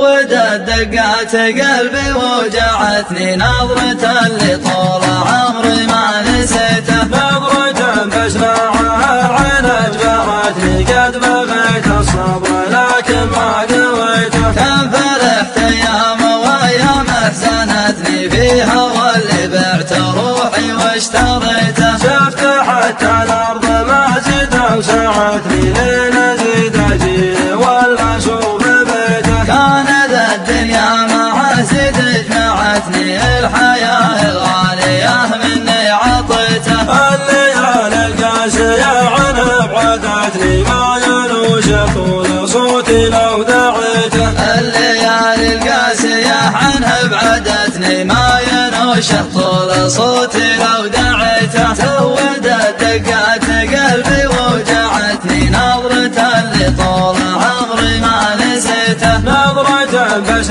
زودت دقات قلبي وجعتني نظرة اللي طول عمري ما نسيته. نظرة بسمعها العين اجبرتني قد بغيت الصبر لكن ما قويته. كم فرحت ايام وايام احزنتني فيها واللي بعت روحي واشتريته. شفت حتى الارض ما زيد وسعتني لين ازيد اجيل ولا اشوف بيته. كان ذا الدنيا مع زيد جمعتني الحياة الغالية مني عطيته. الليالي القاسية عنها بعدتني ما ينوش طول صوتي لو دعيته. الليالي القاسية عنها بعدتني ما ينوش طول صوتي لو دعيته. زودت دقات قلبي وجعتني نظرة اللي طول عمري ما نسيته. نظرة بس